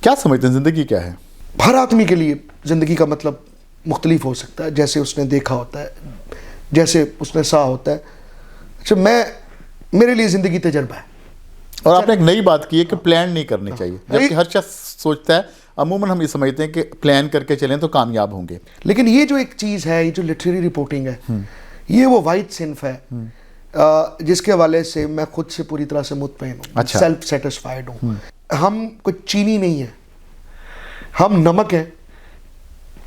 क्या समझते हैं ज़िंदगी क्या है? हर आदमी के लिए ज़िंदगी का मतलब मुख्तलिफ हो सकता है, जैसे उसने देखा होता है, जैसे उसने सहा होता है। अच्छा, मेरे लिए ज़िंदगी तजर्बा है। और आपने एक नई बात की है कि प्लान नहीं करनी चाहिए, जबकि हर शख्स सोचता है, अमूमन हम ये समझते हैं कि प्लान करके चलें तो कामयाब होंगे। लेकिन ये जो एक चीज़ है, ये जो लिटरेरी रिपोर्टिंग है, ये वो वाइड सिंफ है जिसके हवाले से मैं खुद से पूरी तरह से मुतमईन हूँ। अच्छा। सेल्फ सेटिस्फाइड हूँ। हम कोई चीनी नहीं है, हम नमक है।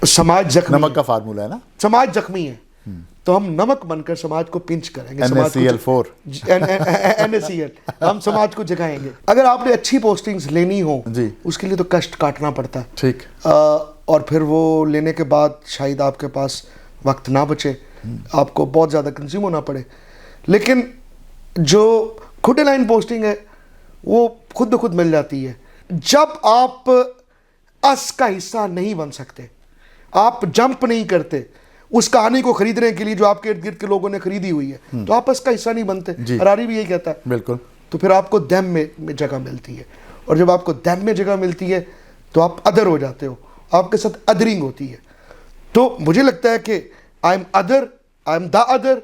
समाज जख्मी नमक है। का फार्मूला है ना, समाज जख्मी है, तो हम नमक बनकर समाज को पिंच करेंगे। NaCl4 NaCl, हम समाज को जगाएंगे। अगर आपने अच्छी पोस्टिंग्स लेनी हो जी, उसके लिए तो कष्ट काटना पड़ता है। ठीक। और फिर वो लेने के बाद शायद आपके पास वक्त ना बचे, आपको बहुत ज़्यादा कंज्यूम होना पड़े। लेकिन जो खुद लाइन पोस्टिंग है वो खुद ब खुद मिल जाती है। जब आप अस का हिस्सा नहीं बन सकते, आप जंप नहीं करते उस कहानी को खरीदने के लिए जो आपके इर्द गिर्द के लोगों ने खरीदी हुई है, तो आप अस का हिस्सा नहीं बनते। हरारी भी यही कहता है। बिल्कुल। तो फिर आपको दम में जगह मिलती है, और जब आपको दम में जगह मिलती है तो आप अदर हो जाते हो, आपके साथ अदरिंग होती है। तो मुझे लगता है कि I am other, I am the other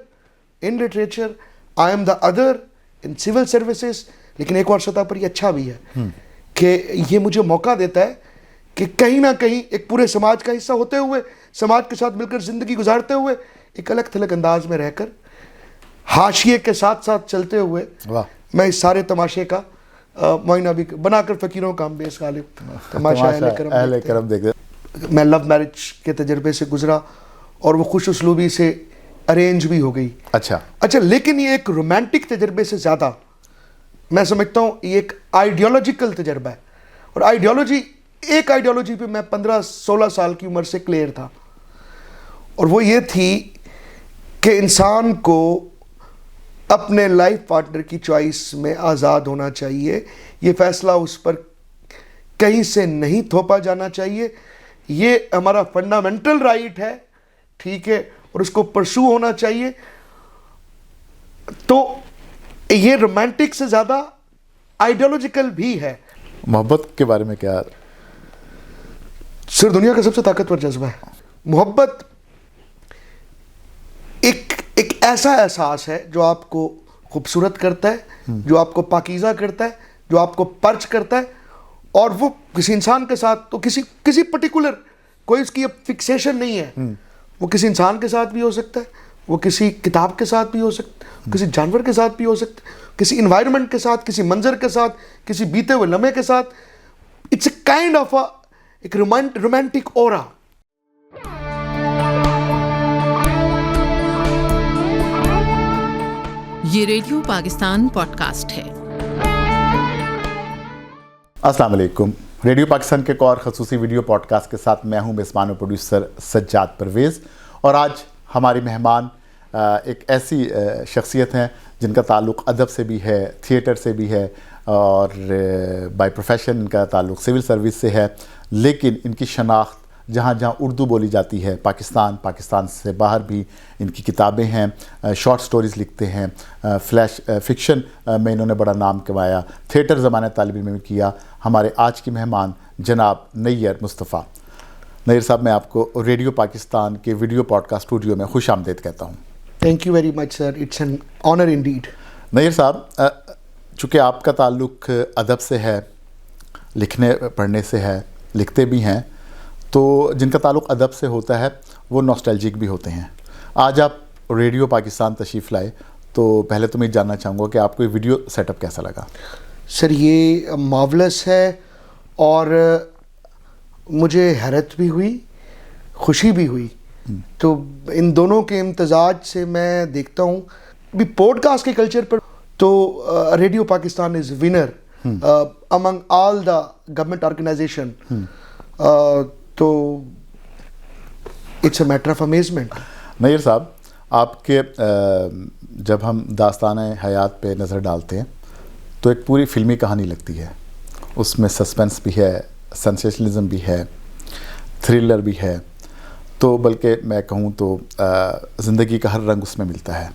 in literature, I am the other in civil services. लेकिन एक और सतह पर ये अच्छा भी है कि ये मुझे मौका देता है कि कहीं ना कहीं एक पूरे समाज का हिस्सा होते हुए, समाज के साथ मिलकर ज़िंदगी गुजारते हुए, एक अलग थलग अंदाज में रहकर, हाशिए के साथ साथ चलते हुए, मैं इस सारे तमाशे का मोइना भी बनाकर फ़कीरों का हम बेस गालिब तमाशा अहले करम देखते। मैं लव मैरिज के तजर्बे से गुजरा और वो खुश उसलूबी से अरेंज भी हो गई। अच्छा, लेकिन ये एक रोमांटिक तजर्बे से ज़्यादा मैं समझता हूँ ये एक आइडियोलॉजिकल तजर्बा है। और एक आइडियोलॉजी पे मैं 15-16 साल की उम्र से क्लियर था, और वो ये थी कि इंसान को अपने लाइफ पार्टनर की चॉइस में आज़ाद होना चाहिए। ये फैसला उस पर कहीं से नहीं थोपा जाना चाहिए। ये हमारा फंडामेंटल राइट है, ठीक है, और उसको परसू होना चाहिए। तो ये रोमांटिक से ज़्यादा आइडियोलॉजिकल भी है। मोहब्बत के बारे में क्या? सिर दुनिया का सबसे ताकतवर जज्बा है मोहब्बत। एक ऐसा एहसास है जो आपको खूबसूरत करता है, जो आपको पाकीज़ा करता है, जो आपको पर्च करता है। और वो किसी इंसान के साथ तो किसी पर्टिकुलर कोई उसकी फिक्सेशन नहीं है। वो किसी इंसान के साथ भी हो सकता है, वो किसी किताब के साथ भी हो सकता है, किसी जानवर के साथ भी हो सकता है, किसी इन्वायरमेंट के साथ, किसी मंजर के साथ, किसी बीते हुए लम्हे के साथ। इट्स ए काइंड ऑफ एक रोमांटिक ऑरा। ये रेडियो पाकिस्तान पॉडकास्ट है। अस्सलाम वालेकुम। रेडियो पाकिस्तान के एक और ख़ुसूसी वीडियो पॉडकास्ट के साथ मैं हूं मेज़बान और प्रोड्यूसर सज्जाद परवेज़। और आज हमारी मेहमान एक ऐसी शख्सियत हैं जिनका ताल्लुक़ अदब से भी है, थिएटर से भी है, और बाय प्रोफेशन इनका ताल्लुक़ सिविल सर्विस से है। लेकिन इनकी शनाख्त जहाँ जहाँ उर्दू बोली जाती है, पाकिस्तान से बाहर भी इनकी किताबें हैं, शॉर्ट स्टोरीज़ लिखते हैं, फ्लैश फिक्शन में इन्होंने बड़ा नाम कमाया, थिएटर ज़माने तालिब इल्म में किया। हमारे आज की मेहमान जनाब नैयर मुस्तफ़ा। नैयर साहब, मैं आपको रेडियो पाकिस्तान के वीडियो पॉडकास्ट स्टूडियो में खुश आमदीद कहता हूँ। Thank you very much sir, it's an honour indeed. Nayyar साहब, चूँकि आपका ताल्लुक़ अदब से है, लिखने पढ़ने से है, लिखते भी हैं, तो जिनका ताल्लुक़ अदब से होता है वो नॉस्टैल्जिक भी होते हैं। आज आप रेडियो पाकिस्तान तशरीफ़ लाए, तो पहले तो मैं जानना चाहूँगा कि आपको ये वीडियो सेटअप कैसा लगा? सर, ये मार्वलस है, और मुझे हैरत भी हुई, खुशी भी हुई। तो इन दोनों के इम्तजाज से मैं देखता हूँ भी पॉडकास्ट के कल्चर पर, तो radio Pakistan is winner among all the government organization. तो it's a matter of amazement. Nayyar साहब, आपके जब हम दास्तान हयात पे नज़र डालते हैं तो एक पूरी फिल्मी कहानी लगती है। उसमें सस्पेंस भी है, सेंसेशनलिज्म भी है, थ्रिलर भी है, तो बल्कि मैं कहूँ तो ज़िंदगी का हर रंग उसमें मिलता है।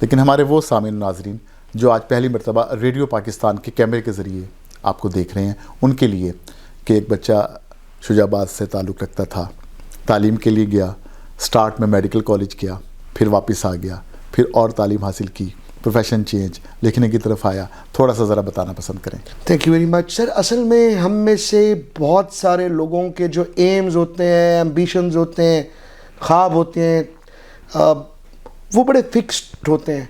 लेकिन हमारे वो सामीन नाज़रीन जो आज पहली मरतबा रेडियो पाकिस्तान के कैमरे के ज़रिए आपको देख रहे हैं, उनके लिए कि एक बच्चा शुजाबाद से ताल्लुक़ रखता था, तालीम के लिए गया, स्टार्ट में मेडिकल कॉलेज किया, फिर वापस आ गया, फिर और तालीम हासिल की, प्रोफेशन चेंज, लिखने की तरफ आया, थोड़ा सा ज़रा बताना पसंद करें। Thank you very much sir. असल में हम में से बहुत सारे लोगों के जो एम्स होते हैं, एम्बिशंस होते हैं, ख्वाब होते हैं, वो बड़े फिक्स्ड होते हैं।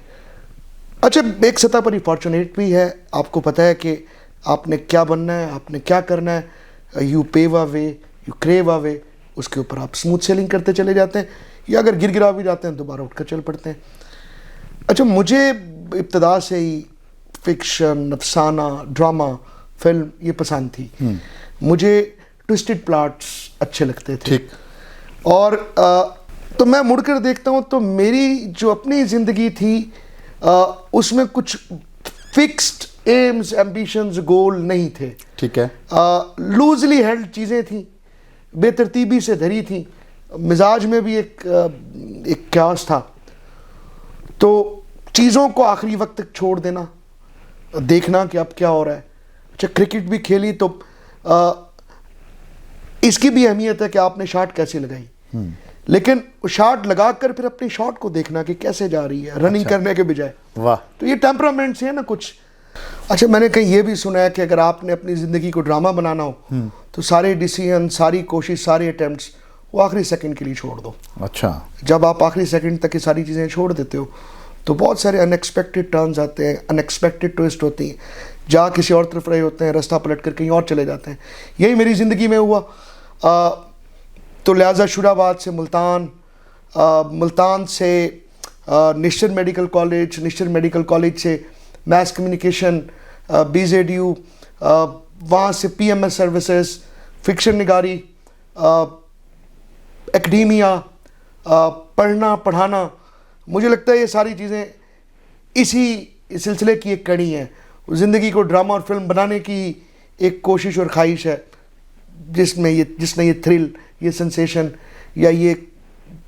अच्छा, एक सतह पर ही फॉर्चुनेट भी है, आपको पता है कि आपने क्या बनना है, आपने क्या करना है, you pave a way, you crave a way, उसके ऊपर आप स्मूथ सेलिंग करते चले जाते हैं, या अगर गिर गिरा भी जाते हैं दोबारा उठकर चल पड़ते हैं। अच्छा, मुझे इब्तदा से ही फिक्शन, अफसाना, ड्रामा, फिल्म ये पसंद थी। मुझे ट्विस्टेड प्लॉट्स अच्छे लगते थे। ठीक। और तो मैं मुड़कर देखता हूँ तो मेरी जो अपनी ज़िंदगी थी उसमें कुछ फिक्स्ड एम्स, एम्बिशंस, गोल नहीं थे। ठीक है। लूजली हेल्ड चीज़ें थी, बेतरतीबी से धरी थी, मिजाज में भी एक क्यास था। तो चीज़ों को आखिरी वक्त तक छोड़ देना, देखना कि अब क्या हो रहा है। अच्छा, क्रिकेट भी खेली तो इसकी भी अहमियत है कि आपने शॉट कैसे लगाई, लेकिन शॉट लगाकर फिर अपनी शॉट को देखना कि कैसे जा रही है, रनिंग करने के बजाय। वाह। तो ये टेम्परामेंट से है ना कुछ। अच्छा, मैंने कहीं ये भी सुना है कि अगर आपने अपनी ज़िंदगी को ड्रामा बनाना हो तो सारे डिसीजन, सारी कोशिश, सारे अटेम्प्ट्स वो आखिरी सेकंड के लिए छोड़ दो। अच्छा। जब आप आखिरी सेकंड तक ये सारी चीज़ें छोड़ देते हो तो बहुत सारे अनएक्सपेक्टेड टर्न्स आते हैं, अनएक्सपेक्टेड ट्विस्ट होती हैं, जा किसी और तरफ रहे होते हैं, रास्ता पलट कर कहीं और चले जाते हैं। यही मेरी ज़िंदगी में हुआ। तो लिहाजा शुराबाद से मुल्तान, मुल्तान से निश्चित मेडिकल कॉलेज, निश्चित मेडिकल कॉलेज से मैस कम्युनिकेशन, BZU, वहाँ से PMS सर्विसेज, फिक्शन निगारी, एकेडेमिया, पढ़ना पढ़ाना। मुझे लगता है ये सारी चीज़ें इसी सिलसिले की एक कड़ी है। ज़िंदगी को ड्रामा और फिल्म बनाने की एक कोशिश और ख्वाहिश है, जिसने ये थ्रिल, ये सेंसेशन या ये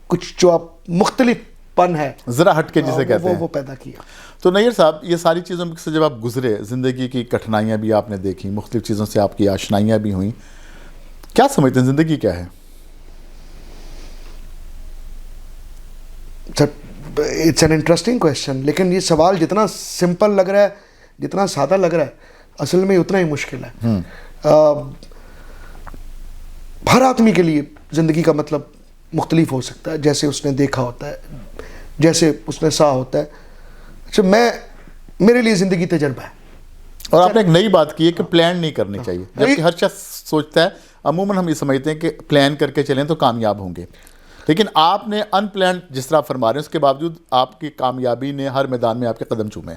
कुछ जो आप मुख्तलिफपन है, ज़रा हट के जिसे कहते हैं, वो पैदा किया। तो नैयर साहब, ये सारी चीज़ों से जब आप गुजरे, ज़िंदगी की कठिनाइयाँ भी आपने देखी, मुख्तलिफ चीज़ों से आपकी आशनाइयाँ भी हुई, क्या समझते हैं ज़िंदगी क्या है? इट्स एन इंटरेस्टिंग क्वेश्चन, लेकिन ये सवाल जितना सिंपल लग रहा है, जितना सादा लग रहा है, असल में उतना ही मुश्किल है। हर आदमी के लिए ज़िंदगी का मतलब मुख्तलिफ हो सकता है, जैसे उसने देखा होता है, जैसे उसने सहा होता है। अच्छा, मेरे लिए ज़िंदगी तजर्बा है। और आपने एक नई बात की है कि प्लान नहीं करनी चाहिए, जबकि हर शख्स सोचता है, अमूमन हम ये समझते हैं कि प्लान करके चलें तो कामयाब होंगे, लेकिन आपने अनप्लान जिस तरह फरमा रहे हैं, उसके बावजूद आपकी कामयाबी ने हर मैदान में आपके कदम चूमे।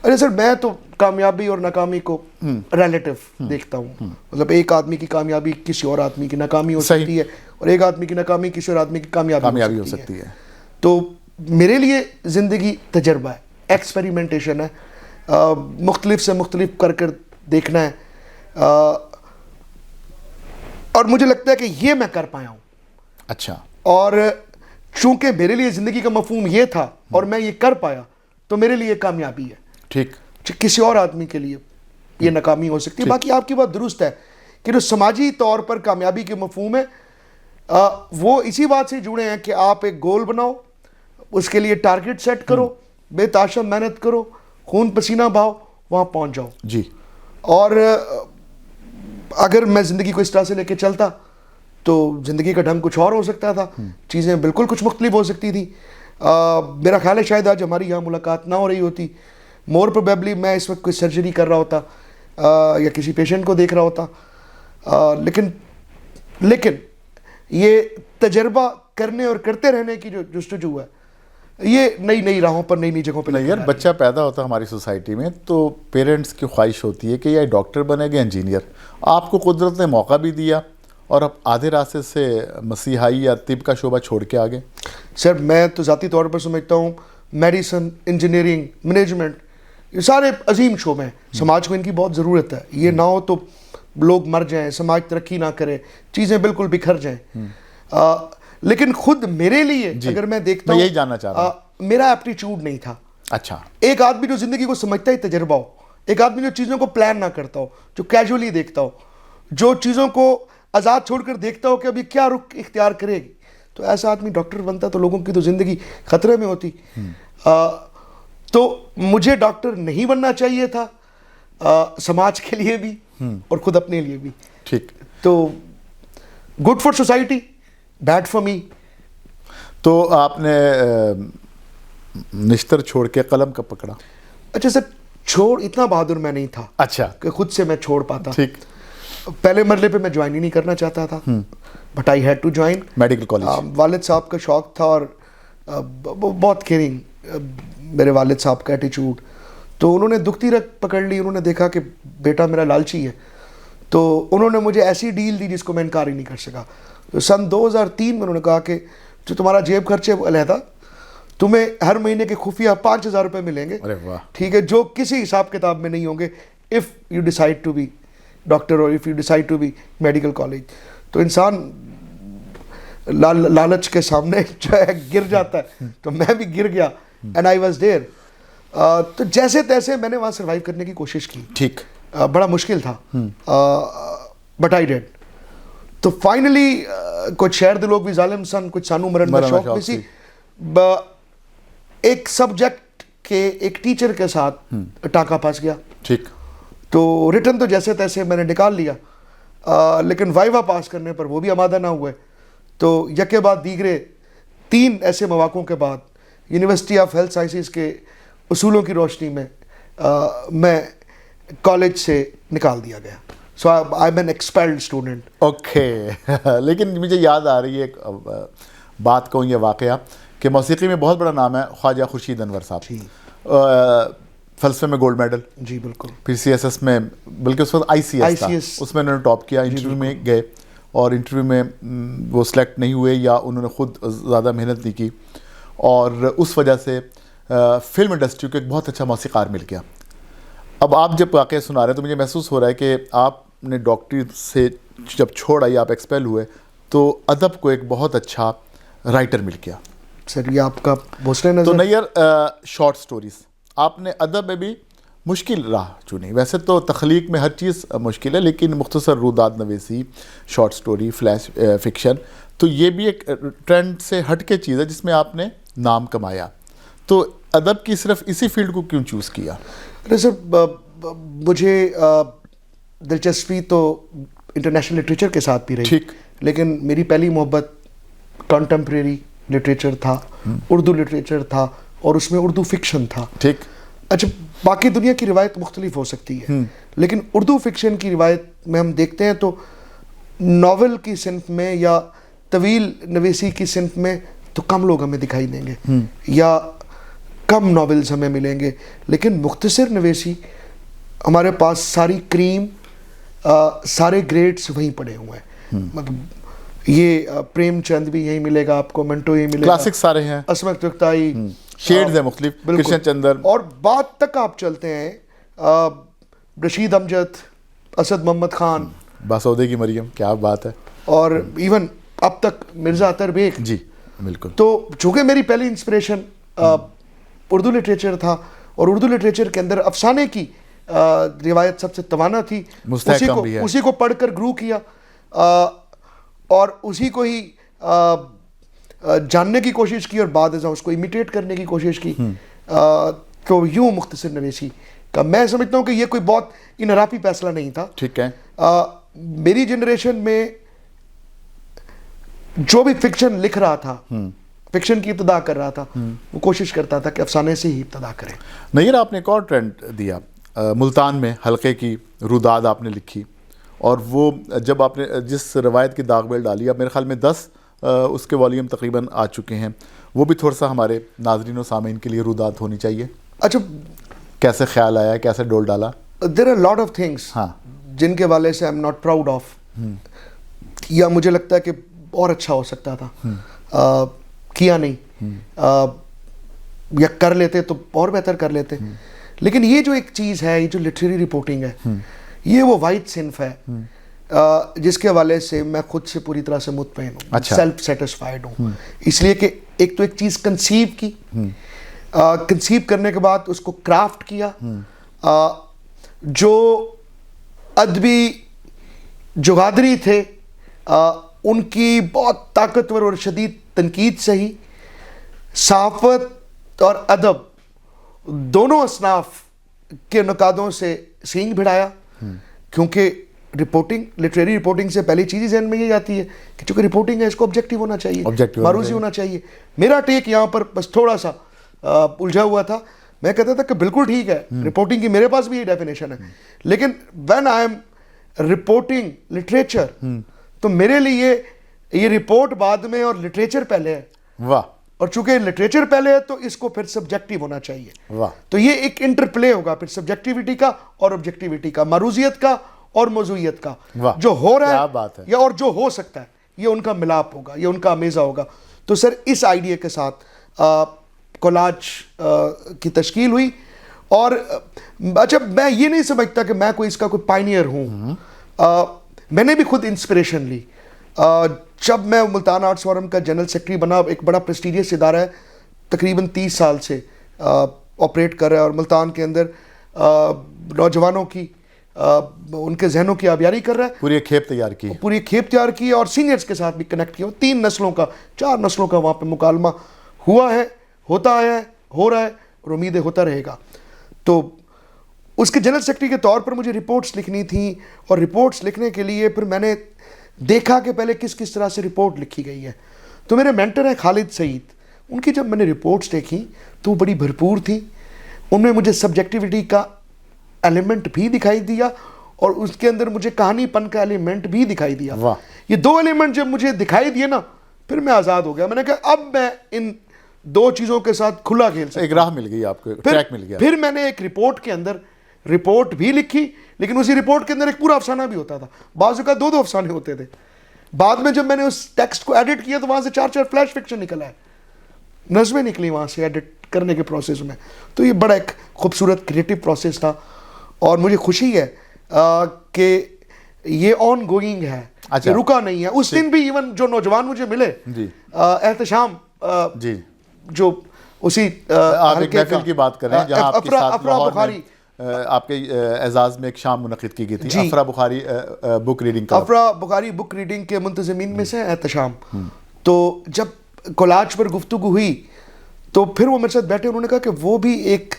अरे सर, मैं तो कामयाबी और नाकामी को रिलेटिव देखता हूँ। मतलब एक आदमी की कामयाबी किसी और आदमी की नाकामी हो सकती है, और एक आदमी की नाकामी किसी और आदमी की कामयाबी हो सकती है। तो मेरे लिए ज़िंदगी तजर्बा है, एक्सपेरिमेंटेशन है, मुख्तलिफ से मुख्तलिफ कर कर देखना है। और मुझे लगता है कि ये मैं कर पाया हूँ। अच्छा। और चूंकि मेरे लिए ज़िंदगी का मफहूम ये था और मैं ये कर पाया, तो मेरे लिए कामयाबी है। ठीक। किसी और आदमी के लिए ये नाकामी हो सकती है। बाकी आपकी बात दुरुस्त है कि जो समाजी तौर पर कामयाबी के मफहूम है, वो इसी बात से जुड़े हैं कि आप एक गोल बनाओ, उसके लिए टारगेट सेट करो, बेताशा मेहनत करो, खून पसीना बहाओ, वहाँ पहुँच जाओ जी। और अगर मैं ज़िंदगी को इस तरह से लेके चलता तो ज़िंदगी का ढंग कुछ और हो सकता था, चीज़ें बिल्कुल कुछ मुख्तलिफ हो सकती थी। मेरा ख्याल है शायद आज हमारी यहाँ मुलाकात ना हो रही होती। मोर प्रोबेबली मैं इस वक्त कोई सर्जरी कर रहा होता या किसी पेशेंट को देख रहा होता। लेकिन ये तजर्बा करने और करते रहने की जो जुस्तजू है, ये नई नई राहों पर, नई नई जगहों पर। नहीं यार, बच्चा पैदा होता है हमारी सोसाइटी में तो पेरेंट्स की ख्वाहिश होती है कि या डॉक्टर बनेगा, इंजीनियर। आपको कुदरत ने मौका भी दिया और अब आधे रास्ते से मसीहाई या तिब का शोबा छोड़ के आ गए। सर, मैं तो ज़ाती तौर पर समझता हूँ मेडिसिन, इंजीनियरिंग, मैनेजमेंट, ये सारे अजीम शोबे हैं। समाज को इनकी बहुत ज़रूरत है। ये ना हो तो लोग मर जाएं, समाज तरक्की ना करे, चीज़ें बिल्कुल बिखर जाएं। लेकिन खुद मेरे लिए अगर मैं देखता हूँ, यही जानना चाह रहा हूँ, मेरा एप्टीट्यूड नहीं था। अच्छा। एक आदमी जो ज़िंदगी को समझता ही तजर्बा हो, एक आदमी जो चीज़ों को प्लान ना करता हो, जो कैजुअली देखता हो, जो चीज़ों को आज़ाद छोड़कर देखता हो कि अभी क्या रुख इख्तियार करेगी, तो ऐसा आदमी डॉक्टर बनता तो लोगों की तो ज़िंदगी ख़तरे में होती। तो मुझे डॉक्टर नहीं बनना चाहिए था, समाज के लिए भी और ख़ुद अपने लिए भी। ठीक। तो good for society, bad for me. तो आपने निश्तर छोड़ के कलम कब पकड़ा? अच्छा सर, छोड़ इतना बहादुर मैं नहीं था अच्छा। कि खुद से मैं छोड़ पाता। ठीक। पहले मरले पे मैं ज्वाइन ही नहीं करना चाहता था, but I had to join medical college. वालिद साहब का शौक था और बहुत केयरिंग मेरे वालिद साहब का एटीट्यूड, तो उन्होंने दुखती रख पकड़ ली। उन्होंने देखा कि बेटा मेरा लालची है, तो उन्होंने मुझे ऐसी डील दी जिसको मैं इनकार ही नहीं कर सका। तो सन 2003 में उन्होंने कहा कि जो तुम्हारा जेब खर्चे वो अलहदा, तुम्हें हर महीने के खुफिया 5,000 रुपये मिलेंगे, अरे वाह। ठीक है, जो किसी हिसाब किताब में नहीं होंगे, if you decide to be doctor और if you decide to be medical college. तो इंसान लालच के सामने जो है गिर जाता है, तो मैं भी गिर गया एंड आई वॉज देयर। तो जैसे तैसे मैंने वहाँ सर्वाइव करने की कोशिश की। ठीक। बड़ा मुश्किल था, बट आई डिड। तो फाइनली कुछ शहर दे लोग भी जालिम सन, कुछ सानू मरण का शौक भी सी। एक सब्जेक्ट के एक टीचर के साथ टाका फंस गया। ठीक। तो रिटर्न तो जैसे तैसे मैंने निकाल लिया, लेकिन वाइवा पास करने पर वो भी आमादा ना हुए। तो यके बाद दीगरे 3 ऐसे मौक़ों के बाद यूनिवर्सिटी ऑफ हेल्थ साइंसेस के उसूलों की रोशनी में मैं कॉलेज से निकाल दिया गया। So I am an expelled student. Okay. लेकिन मुझे याद आ रही है एक बात कहूँ, ये वाक़या कि मौसीकी में बहुत बड़ा नाम है ख्वाजा खुर्शीद अनवर साहब जी। फ़लसफ़े में गोल्ड मेडल जी बिल्कुल, फिर CSS में, बल्कि उस वक्त ICS था, उसमें उन्होंने टॉप किया। इंटरव्यू में गए और इंटरव्यू में वो सिलेक्ट नहीं हुए या उन्होंने ख़ुद ज़्यादा मेहनत नहीं की, और उस वजह से फिल्म इंडस्ट्री को एक बहुत अच्छा मौसीकार मिल गया। अब आप जब वाक़या सुना रहे हैं तो मुझे महसूस हो रहा है कि आपने डॉक्टरी से जब छोड़ आई, आप एक्सपेल हुए, तो अदब को एक बहुत अच्छा राइटर मिल गया। सर ये आपका भोसले नज़र। तो नैयर, शॉर्ट स्टोरीज़ आपने अदब में भी मुश्किल राह चुनी। वैसे तो तख्लीक में हर चीज़ मुश्किल है, लेकिन मुख्तसर रुदात नवीसी, शॉर्ट स्टोरी, फ्लैश फिक्शन, तो ये भी एक ट्रेंड से हट के चीज़ है जिसमें आपने नाम कमाया। तो अदब की सिर्फ इसी फील्ड को क्यों चूज़ किया? अरे सर, मुझे दिलचस्पी तो इंटरनेशनल लिटरेचर के साथ भी रही। ठीक। लेकिन मेरी पहली मोहब्बत कॉन्टेम्प्रेरी लिटरेचर था, उर्दू लिटरेचर था, और उसमें उर्दू फिक्शन था। ठीक। अच्छा, बाकी दुनिया की रिवायत मुख्तलिफ हो सकती है, लेकिन उर्दू फिक्शन की रिवायत में हम देखते हैं तो नावल की सिन्फ में या तवील नवीसी की सिन्फ में तो कम लोग हमें दिखाई देंगे या कम नावल्स हमें मिलेंगे, लेकिन मुख्तसर नवीसी हमारे पास सारी क्रीम, सारे ग्रेड्स वहीं पड़े हुए हैं। मतलब ये प्रेमचंद भी यहीं मिलेगा आपको, मिंटो यहीं मिलेगा, क्लासिक सारे हैं, असमत तुख्ताई, शेड्स हैं मुख्तलिफ, कृष्ण चंद्र, और बाद तक आप चलते हैं रशीद अमजद, असद मोहम्मद खान, बासौदे की मरियम, क्या बात है, और इवन अब तक मिर्ज़ा अतर बेग जी बिल्कुल। तो चूँकि मेरी पहली इंस्पिरेशन उर्दू लिटरेचर था, और उर्दू लिटरेचर के अंदर अफसाने की रिवायत सबसे तवाना थी, उसी को पढ़कर ग्रू किया और उसी को ही जानने की कोशिश की और बाद में उसको इमिटेट करने की कोशिश की। तो यूँ मुख्तसर नवीसी का मैं समझता हूँ कि ये कोई बहुत इनहराफी फैसला नहीं था। ठीक है। मेरी जनरेशन में जो भी फिक्शन लिख रहा था, फिक्शन की इब्तिदा कर रहा था, वो कोशिश करता था कि अफसाने से ही इब्तिदा करें। नैयर, आपने एक और ट्रेंड दिया, मुल्तान में हल्के की रुदाद आपने लिखी, और वो जब आपने जिस रवायत की दागबेल डाली, अब मेरे ख्याल में 10 उसके वॉल्यूम तकरीबन आ चुके हैं, वो भी थोड़ा सा हमारे नाजरीन और सामीन के लिए रुदाद होनी चाहिए। अच्छा, कैसे ख्याल आया, कैसे डोल डाला? There are lot of things जिनके वाले से I am not proud of, या मुझे लगता है कि और अच्छा हो सकता था, किया नहीं, या कर लेते तो और बेहतर कर लेते। लेकिन ये जो एक चीज़ है, ये जो लिटरेरी रिपोर्टिंग है, ये वो वाइट सिन्फ है जिसके हवाले से मैं खुद से पूरी तरह से मुतमईन हूँ। अच्छा। सेल्फ सेटिस्फाइड हूँ, इसलिए कि एक तो एक चीज़ कंसीव की, कंसीव करने के बाद उसको क्राफ्ट किया, जो अदबी जुगादरी थे, उनकी बहुत ताकतवर और शदीद तनकीद सही, सहाफ़त और अदब दोनों असनाफ के नुकादों से सींग भिड़ाया। क्योंकि रिपोर्टिंग, लिटरेरी रिपोर्टिंग से पहली चीज़ जहन में ये आती है कि चूंकि रिपोर्टिंग है इसको ऑब्जेक्टिव होना चाहिए, मारूजी होना चाहिए। मेरा टेक यहाँ पर बस थोड़ा सा उलझा हुआ था। मैं कहता था कि बिल्कुल ठीक है, रिपोर्टिंग की मेरे पास भी ये डेफिनेशन है, लेकिन when I am reporting literature तो मेरे लिए ये रिपोर्ट बाद में और लिटरेचर पहले है। वाह। और चूंकि लिटरेचर पहले है तो इसको फिर सब्जेक्टिव होना चाहिए। वाह। तो ये एक इंटरप्ले होगा फिर सब्जेक्टिविटी का और ऑब्जेक्टिविटी का, मारूजियत का और मौजूइयत का। जो हो रहा है, बात है या और जो हो सकता है, ये उनका मिलाप होगा, ये उनका अमेज़ा होगा। तो सर इस आइडिया के साथ कोलाज की तश्कील हुई। और अच्छा, मैं ये नहीं समझता कि मैं कोई इसका कोई पायनियर हूँ। मैंने भी खुद इंस्पिरेशन ली। जब मैं मुल्तान आर्ट्स फोरम का जनरल सेक्रेटरी बना, एक बड़ा प्रेस्टीजियस इदारा है, तकरीबन 30 साल से ऑपरेट कर रहा है और मुल्तान के अंदर नौजवानों की उनके जहनों की आबियारी कर रहा है। पूरी खेप तैयार की और सीनियर्स के साथ भी कनेक्ट किया। 3 नस्लों का, 4 नस्लों का वहाँ पे मुकालमा हुआ है, होता है, हो रहा है और उम्मीदें होता रहेगा। तो उसके जनरल सेक्रेटरी के तौर पर मुझे रिपोर्ट्स लिखनी थी, और रिपोर्ट्स लिखने के लिए फिर मैंने देखा कि पहले किस किस तरह से रिपोर्ट लिखी गई है। तो मेरे मेंटर हैं खालिद सईद, उनकी जब मैंने रिपोर्ट्स देखी तो वो बड़ी भरपूर थी। उनमें मुझे सब्जेक्टिविटी का एलिमेंट भी दिखाई दिया और उसके अंदर मुझे कहानीपन का एलिमेंट भी दिखाई दिया। ये 2 एलिमेंट जब मुझे दिखाई दिए ना, फिर मैं आज़ाद हो गया। मैंने कहा अब मैं इन 2 चीज़ों के साथ खुला खेल सकता। एक राह मिल गई आपको, ट्रैक मिल गया। फिर मैंने एक रिपोर्ट के अंदर रिपोर्ट भी लिखी, लेकिन उसी रिपोर्ट के अंदर एक पूरा अफसाना भी होता था, बाज़ का 2-2 अफसाने होते थे। बाद में जब मैंने उस टेक्स्ट को एडिट किया तो वहाँ से 4-4 फ्लैश फिक्शन निकला है, नज़में निकली वहाँ से एडिट करने के प्रोसेस में। तो ये बड़ा एक खूबसूरत क्रिएटिव प्रोसेस था और मुझे खुशी है कि ये ऑन गोइंग है। अच्छा। रुका नहीं है। उस दिन भी इवन जो नौजवान मुझे मिले, एहतशाम जी, जो उसी आप एक महफिल की बात कर रहे हैं जहाँ आपके साथ अफरा बुखारी आपके एजाज में एक शाम मुनक़िद की गई थी, अफरा बुखारी बुक रीडिंग का। अफरा बुखारी बुक रीडिंग के मुंतज़मीन में से एहतशाम। तो जब कोलाज पर गुफ्तगू हुई तो फिर वो मेरे साथ बैठे, उन्होंने कहा कि वो भी एक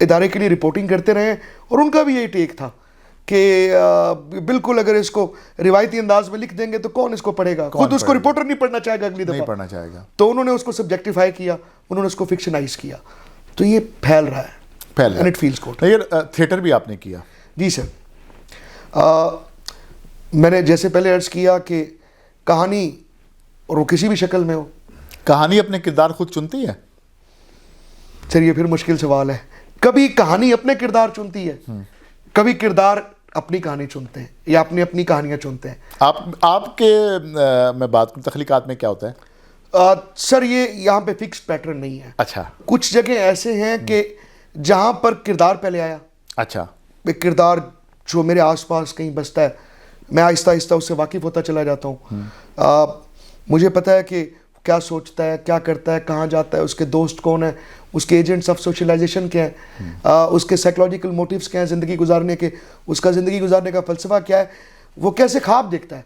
इदारे के लिए रिपोर्टिंग करते रहे और उनका भी यही टेक था कि बिल्कुल अगर इसको रिवायती अंदाज में लिख देंगे तो कौन इसको पढ़ेगा, खुद उसको रिपोर्टर नहीं पढ़ना चाहेगा, अगली दफा नहीं पढ़ना चाहेगा। तो उन्होंने उसको सब्जेक्टिफाई किया, उन्होंने उसको फिक्शनाइज किया। तो ये फैल रहा है, एंड इट फील्स गुड। ये थिएटर भी आपने किया? जी सर। मैंने जैसे पहले अर्ज किया कि कहानी, और वो किसी भी शक्ल में हो, कहानी अपने किरदार खुद चुनती है? सर ये फिर मुश्किल सवाल है। कभी कहानी अपने किरदार चुनती है, कभी किरदार अपनी कहानी चुनते हैं या अपनी अपनी कहानियां चुनते हैं। आपके मैं बात करूं तख्लीकात में क्या होता है? सर ये यहाँ पे फिक्स पैटर्न नहीं है। अच्छा। कुछ जगह ऐसे हैं कि जहाँ पर किरदार पहले आया। अच्छा। एक किरदार जो मेरे आसपास कहीं बसता है, मैं आहिस्ता आहिस्ता उससे वाकिफ़ होता चला जाता हूँ। मुझे पता है कि क्या सोचता है, क्या करता है, कहाँ जाता है, उसके दोस्त कौन है, उसके एजेंट्स ऑफ सोशलाइजेशन क्या है, उसके साइकोलॉजिकल मोटिव्स क्या हैं ज़िंदगी गुजारने के, उसका ज़िंदगी गुजारने का फ़लसफ़ा क्या है, वो कैसे ख्वाब देखता है,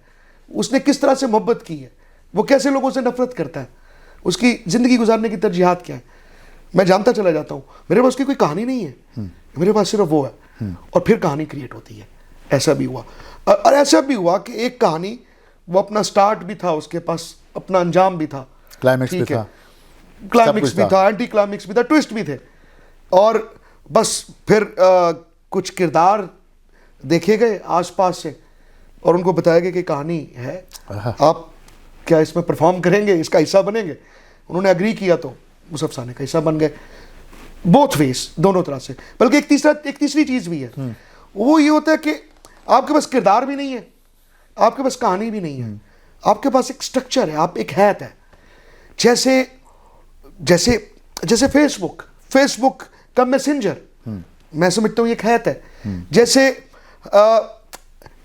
उसने किस तरह से मोहब्बत की है, वो कैसे लोगों से नफरत करता है, उसकी ज़िंदगी गुजारने की तरजीहात क्या है। मैं जानता चला जाता हूँ। मेरे पास उसकी कोई कहानी नहीं है, मेरे पास सिर्फ वो है, और फिर कहानी क्रिएट होती है। ऐसा भी हुआ, और ऐसा भी हुआ कि एक कहानी, वो अपना स्टार्ट भी था, उसके पास अपना अंजाम भी था, क्लाइमेक्स भी था, क्लाइमेक्स भी था, एंटी क्लाइमेक्स भी था, ट्विस्ट भी थे, और बस फिर कुछ किरदार देखे गए आसपास से और उनको बताया गया कि कहानी है, आप क्या इसमें परफॉर्म करेंगे, इसका हिस्सा बनेंगे। उन्होंने एग्री किया तो उस अफसाने का हिस्सा बन गए। बोथ वेज, दोनों तरह से। बल्कि एक तीसरी चीज़ भी है, वो ये होता है कि आपके पास किरदार भी नहीं है, आपके पास कहानी भी नहीं है, आपके पास एक स्ट्रक्चर है, आप एक हैत है। जैसे जैसे जैसे फेसबुक का मैसेंजर, मैं समझता हूँ एक हैत है। जैसे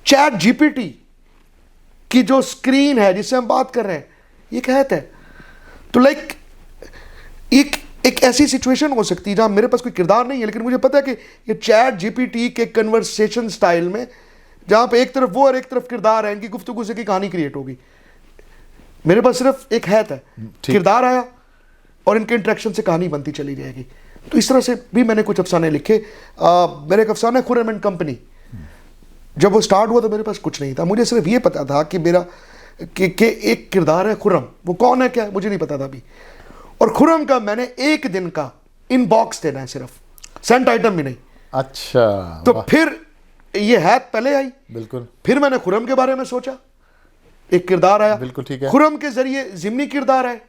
चैट जीपीटी की जो स्क्रीन है जिससे हम बात कर रहे हैं, ये एक हैत है। तो लाइक एक ऐसी सिचुएशन हो सकती है जहाँ मेरे पास कोई किरदार नहीं है, लेकिन मुझे पता है कि ये चैट जीपीटी के कन्वर्सेशन स्टाइल में जहाँ पे एक तरफ वो और एक तरफ किरदार है, इनकी गुफ्तगू से की कहानी क्रिएट होगी। मेरे पास सिर्फ एक हैत है, किरदार आया और इनके इंटरेक्शन से कहानी बनती चली जाएगी। तो इस तरह से भी मैंने कुछ अफसाने लिखे। मेरा एक अफसाना है खुर्रम एंड कंपनी। जब वो स्टार्ट हुआ तो मेरे पास कुछ नहीं था, मुझे सिर्फ ये पता था कि मेरा कि एक किरदार है खुर्रम, वो कौन है क्या है मुझे नहीं पता था अभी। और खुर्रम का मैंने एक दिन का इनबॉक्स देना है, सिर्फ सेंट आइटम भी नहीं। अच्छा, तो फिर ये हैत पहले आई, बिल्कुल। फिर मैंने खुर्रम के बारे में सोचा, एक किरदार आया, बिल्कुल ठीक है। खुर्रम के जरिए जिमनी किरदार आए,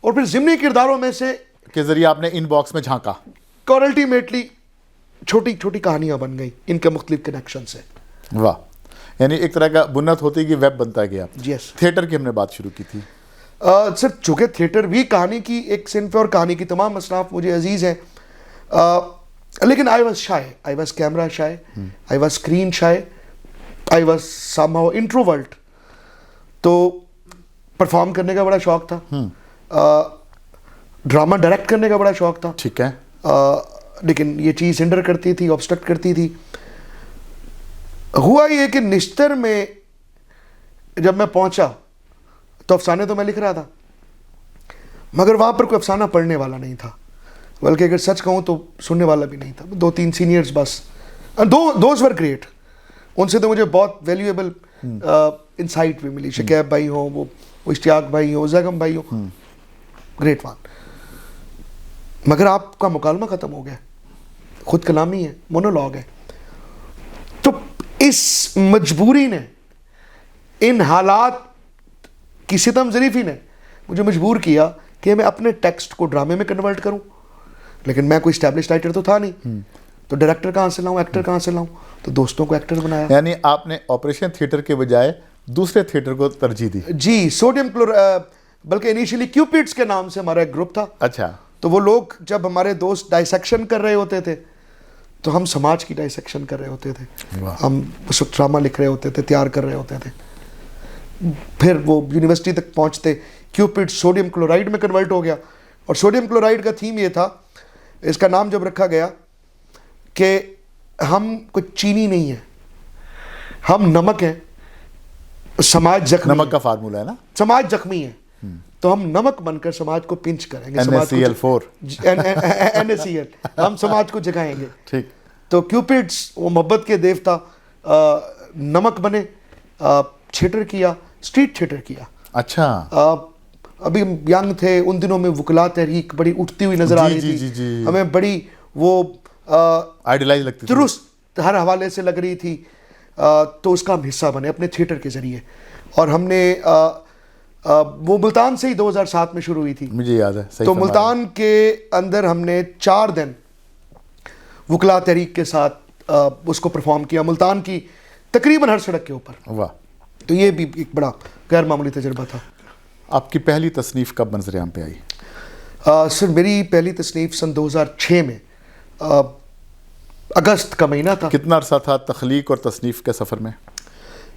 और फिर जिमनी किरदारों में से के जरिए आपने इनबॉक्स में झांका, और अल्टीमेटली छोटी छोटी कहानियां बन गई इनके मुख्तलिफ कनेक्शन से। वाह, यानी एक तरह का बुन्नत होती कि वेब बनता गया। यस। थिएटर की हमने बात शुरू की थी। सर चूँकि थिएटर भी कहानी की एक सिन्फ है और कहानी की तमाम असनाफ मुझे अजीज़ हैं, लेकिन I was shy, I was camera shy, I was screen shy, I was somehow introvert. तो परफॉर्म करने का बड़ा शौक था, ड्रामा डायरेक्ट करने का बड़ा शौक था। ठीक है। लेकिन ये चीज़ हिंडर करती थी, ऑब्स्ट्रक्ट करती थी। हुआ ये कि निश्तर में जब मैं पहुंचा तो अफसाने तो मैं लिख रहा था, मगर वहाँ पर कोई अफसाना पढ़ने वाला नहीं था, बल्कि अगर सच कहूँ तो सुनने वाला भी नहीं था। 2-3 सीनियर्स बस, दोज वर ग्रेट, उनसे तो मुझे बहुत वैल्यूएबल इंसाइट भी मिली। शकीब भाई हो, वो इश्तियाक भाई हो, जगम भाई हो, ग्रेट वन। मगर आपका मुकालमा ख़त्म हो गया, खुद कलामी है, मोनोलॉग है। तो इस मजबूरी ने, इन हालात की सितम ज़रीफ़ी ने मुझे मजबूर किया कि मैं अपने टेक्स्ट को ड्रामे में कन्वर्ट करूं। लेकिन मैं कोई एस्टैब्लिश्ड राइटर तो था नहीं, तो डायरेक्टर कहाँ से लाऊं, एक्टर कहाँ से लाऊं? तो दोस्तों को एक्टर बनाया। यानी आपने ऑपरेशन थिएटर के बजाय दूसरे थिएटर को तरजीह दी? जी, सोडियम बल्कि इनिशियली क्यूपिड्स के नाम से हमारा एक ग्रुप था। अच्छा। तो वो लोग जब हमारे दोस्त डाइसेक्शन कर रहे होते थे तो हम समाज की डाइसेक्शन कर रहे होते थे, हम उस वक्त ड्रामा लिख रहे होते थे, तैयार कर रहे होते थे। फिर वो यूनिवर्सिटी तक पहुंचते क्यूपिड सोडियम क्लोराइड में कन्वर्ट हो गया। और सोडियम क्लोराइड का थीम ये था, इसका नाम जब रखा गया कि हम कोई चीनी नहीं है, हम नमक हैं, समाज जख्मी, नमक का फार्मूला है ना, समाज जख्मी है, तो हम नमक बनकर समाज को पिंच करेंगे, NaCl4 NaCl, हम समाज को जगाएंगे। ठीक। तो क्यूपिड्स वो मोहब्बत के देवता नमक बने, थिएटर किया, स्ट्रीट थिएटर किया। अच्छा। अभी यंग थे उन दिनों में, वुकला तहरीक बड़ी उठती हुई नजर आ रही थी, हमें बड़ी वो आइडियलाइज लगती थी, दुरुस्त हर हवाले से लग रही थी। तो उसका हम हिस्सा बने अपने थिएटर के जरिए। और हमने वो मुल्तान से ही 2007 में शुरू हुई थी, मुझे याद है। सही। तो मुल्तान के अंदर हमने 4 दिन वुकला तहरीक के साथ उसको परफॉर्म किया, मुल्तान की तकरीबन हर सड़क के ऊपर। वाह। तो ये भी एक बड़ा गैर मामूली तजुर्बा था। आपकी पहली तसनीफ़ कब मंज़र-ए-आम पे आई? सर मेरी पहली तसनीफ़ सन 2006 में, अगस्त का महीना था। कितना अरसा था तख्लीक और तसनीफ़ के सफ़र में?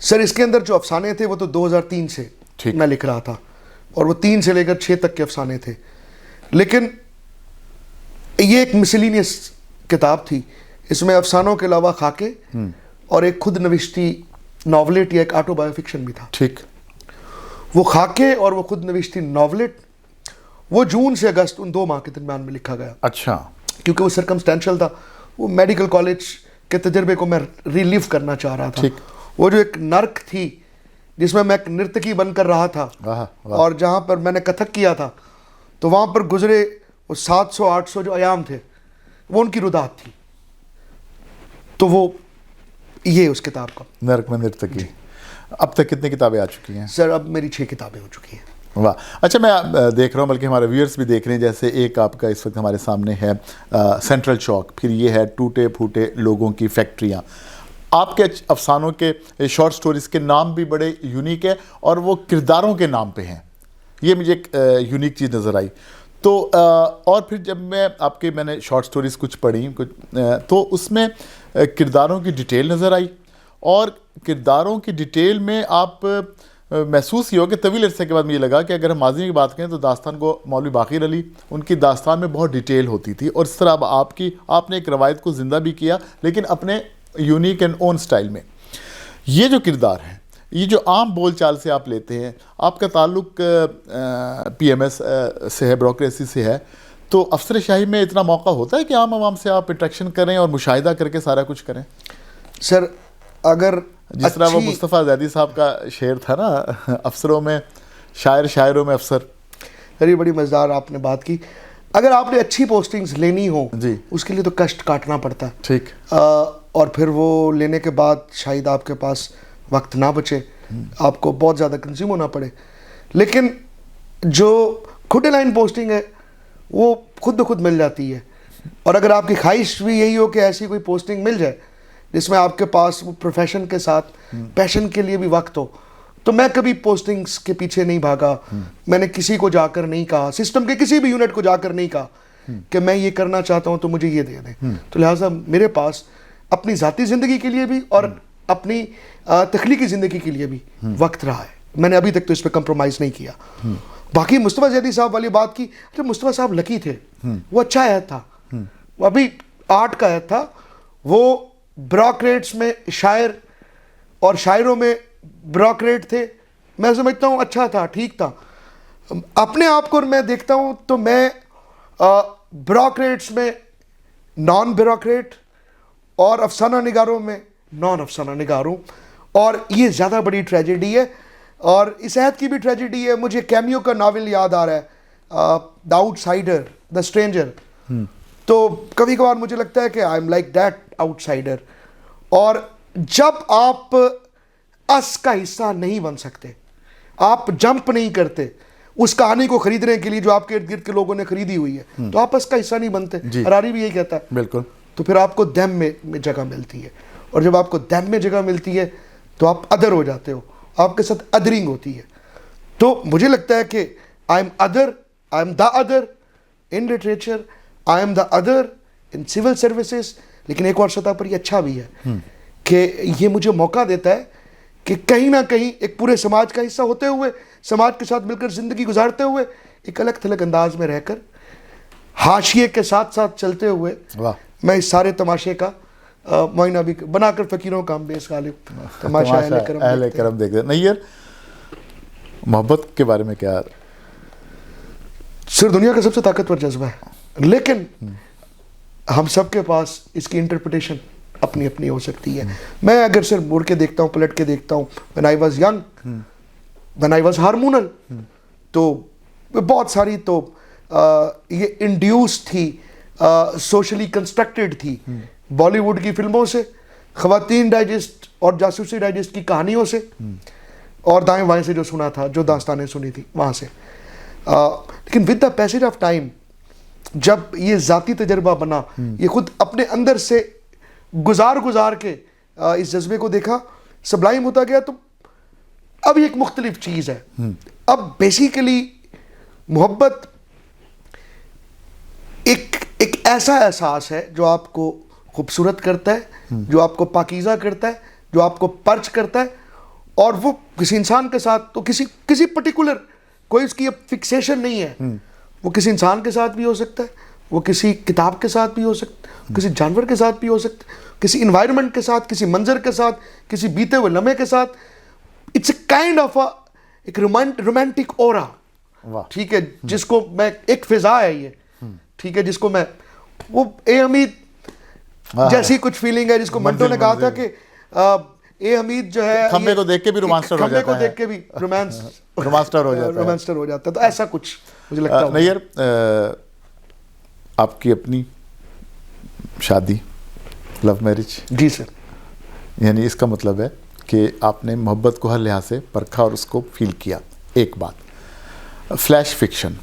सर इसके अंदर जो अफसाने थे वो तो 2003 से मैं लिख रहा था, और वो 3 से लेकर 6 तक के अफसाने थे। लेकिन ये एक मिसलिनियस किताब थी, इसमें अफसानों के अलावा खाके और एक खुद नविश्ती नॉवलेट या एक ऑटोबायोफिक्शन भी था। ठीक। वो खाके और वो खुद नविश्ती नॉवलेट वो जून से अगस्त उन 2 माह के दरमियान में लिखा गया। अच्छा। क्योंकि वो सर्कमस्टेंशियल था, वो मेडिकल कॉलेज के तजर्बे को मैं रिलीव करना चाह रहा था। वो जो एक नर्क थी जिसमें मैं एक नर्तकी बनकर रहा था, और जहाँ पर मैंने कथक किया था, तो वहाँ पर गुजरे वो 700-800 जो अयाम थे, वो उनकी रुदात थी। तो वो ये उस किताब का, नर्क में नर्तकी। अब तक कितनी किताबें आ चुकी हैं? सर अब मेरी 6 किताबें हो चुकी हैं। वाह। अच्छा, मैं देख रहा हूँ, बल्कि हमारे व्यूअर्स भी देख रहे हैं, जैसे एक आपका इस वक्त हमारे सामने है सेंट्रल चौक, फिर ये है टूटे फूटे लोगों की फैक्ट्रियाँ। आपके अफसानों के शॉर्ट स्टोरीज़ के नाम भी बड़े यूनिक है, और वो किरदारों के नाम पे हैं, ये मुझे एक यूनिक चीज़ नज़र आई। तो और फिर जब मैंने शॉर्ट स्टोरीज़ कुछ पढ़ी तो उसमें किरदारों की डिटेल नज़र आई, और किरदारों की डिटेल में आप महसूस ही हो कि तवील अरसे के बाद मुझे लगा कि अगर हम माजी की बात करें तो दास्तान को मौलवी बाक़िर अली, उनकी दास्तान में बहुत डिटेल होती थी, और इस तरह अब आपने एक रवायत को ज़िंदा भी किया, लेकिन अपने यूनिक एंड ओन स्टाइल में। ये जो किरदार है, ये जो आम बोलचाल से आप लेते हैं, आपका ताल्लुक पीएमएस से है, ब्रोक्रेसी से है, तो अफसर शाही में इतना मौका होता है कि आम आवाम से आप इंटरेक्शन करें और मुशाहिदा करके सारा कुछ करें? सर अगर जिस तरह वो मुस्तफ़ा ज़ैदी साहब का शेर था ना, अफसरों में शायर, शायरों में अफसर। अरे बड़ी मज़ेदार आपने बात की। अगर आपने अच्छी पोस्टिंग्स लेनी हो जी, उसके लिए तो कष्ट काटना पड़ता है। ठीक। और फिर वो लेने के बाद शायद आपके पास वक्त ना बचे, आपको बहुत ज़्यादा कंज्यूम होना पड़े। लेकिन जो खुद लाइन पोस्टिंग है वो खुद ब खुद मिल जाती है। और अगर आपकी ख्वाहिश भी यही हो कि ऐसी कोई पोस्टिंग मिल जाए जिसमें आपके पास वो प्रोफेशन के साथ पैशन के लिए भी वक्त हो, तो मैं कभी पोस्टिंग्स के पीछे नहीं भागा। मैंने किसी को जाकर नहीं कहा, सिस्टम के किसी भी यूनिट को जाकर नहीं कहा कि मैं ये करना चाहता हूँ तो मुझे ये दे दें। तो लिहाजा मेरे पास अपनी ज़ाती ज़िंदगी के लिए भी और अपनी तख्लीकी ज़िंदगी के लिए भी वक्त रहा है। मैंने अभी तक तो इस पर कंप्रोमाइज़ नहीं किया। बाकी मुस्तफ़ा ज़ैदी साहब वाली बात की, तो मुस्तफ़ा साहब लकी थे, वो अच्छा ऐड था, वो अभी आर्ट का ऐड था, वो ब्यूरोक्रेट्स में शायर और शायरों में ब्यूरोक्रेट थे। मैं समझता हूँ अच्छा था, ठीक था। अपने आप को मैं देखता हूँ तो मैं ब्यूरोक्रेट्स में नॉन ब्यूरोक्रेट और अफसाना निगारों में नॉन अफसाना निगार हूँ। और ये ज़्यादा बड़ी ट्रेजेडी है, और इस ऐद की भी ट्रेजेडी है। मुझे कैमियो का नावल याद आ रहा है, द आउटसाइडर, द स्ट्रेंजर। तो कभी कभार मुझे लगता है कि I am like that outsider. और जब आप अस का हिस्सा नहीं बन सकते, आप जंप नहीं करते उस कहानी को खरीदने के लिए जो आपके इर्द गिर्द के लोगों ने खरीदी हुई है, तो आप अस का हिस्सा नहीं बनते। हरारी भी यही कहता है। बिल्कुल। तो फिर आपको दम में जगह मिलती है, और जब आपको दम में जगह मिलती है तो आप अदर हो जाते हो, आपके साथ अदरिंग होती है। तो मुझे लगता है कि I am other, I am the other in literature, I am the other in civil services. लेकिन एक और सतह पर ये अच्छा भी है कि ये मुझे मौका देता है कि कहीं ना कहीं एक पूरे समाज का हिस्सा होते हुए, समाज के साथ मिलकर ज़िंदगी गुजारते हुए, एक अलग थलग अंदाज में रहकर, हाशिए के साथ साथ चलते हुए, मैं इस सारे तमाशे का मोइना भी बनाकर फ़कीरों का हम बेस गालिब तमाशा अहले करम देख रहे। नहीं यार, मोहब्बत के बारे में क्या? सिर्फ दुनिया का सबसे ताकतवर जज्बा है, लेकिन हम सब के पास इसकी इंटरप्रिटेशन अपनी अपनी हो सकती है। मैं अगर सिर्फ मुड़ के देखता हूँ, पलट के देखता हूँ, when I was young, when I was hormonal, तो बहुत सारी तो ये इंड्यूस थी, सोशली कंस्ट्रक्टेड थी बॉलीवुड की फिल्मों से, ख़वातीन डाइजेस्ट और जासूसी डाइजेस्ट की कहानियों से, और दाएं बाएं से जो सुना था, जो दास्तानें सुनी थी वहाँ से। लेकिन with the passage of time, जब ये ज़ाती तजर्बा बना, ये खुद अपने अंदर से गुजार के इस जज्बे को देखा, सबलाइम होता गया, तो अब ये एक मुख्तलिफ चीज़ है। अब बेसिकली मोहब्बत एक ऐसा एहसास है जो आपको खूबसूरत करता है, जो आपको पाकीज़ा करता है, जो आपको पर्च करता है। और वो किसी इंसान के साथ तो किसी पर्टिकुलर कोई उसकी फिक्सेशन नहीं है, वो किसी इंसान के साथ भी हो सकता है, वो किसी किताब के साथ भी हो सकता है, किसी जानवर के साथ भी हो सकता है, किसी इन्वायरमेंट के साथ, किसी मंजर के साथ, किसी बीते हुए लम्हे के साथ। इट्स ए काइंड ऑफ एक रोमांटिक ओरा, ठीक है, जिसको मैं एक फिजा है ये, ठीक है, जिसको मैं वो ए हमीद जैसी कुछ फीलिंग है, जिसको मंटो ने कहा था कि ए हमीद जो है खम्बे को देख के भी रोमांस्टर हो जाता है, खम्बे को देख के भी रोमांस्टर हो जाता है। तो ऐसा कुछ मुझे लगता है। नहीं यार, आपकी अपनी शादी, लव मैरिज? जी सर। यानी इसका मतलब है कि आपने मोहब्बत को हर लिहाज से परखा और उसको फील किया। एक बात, फ्लैश फिक्शन,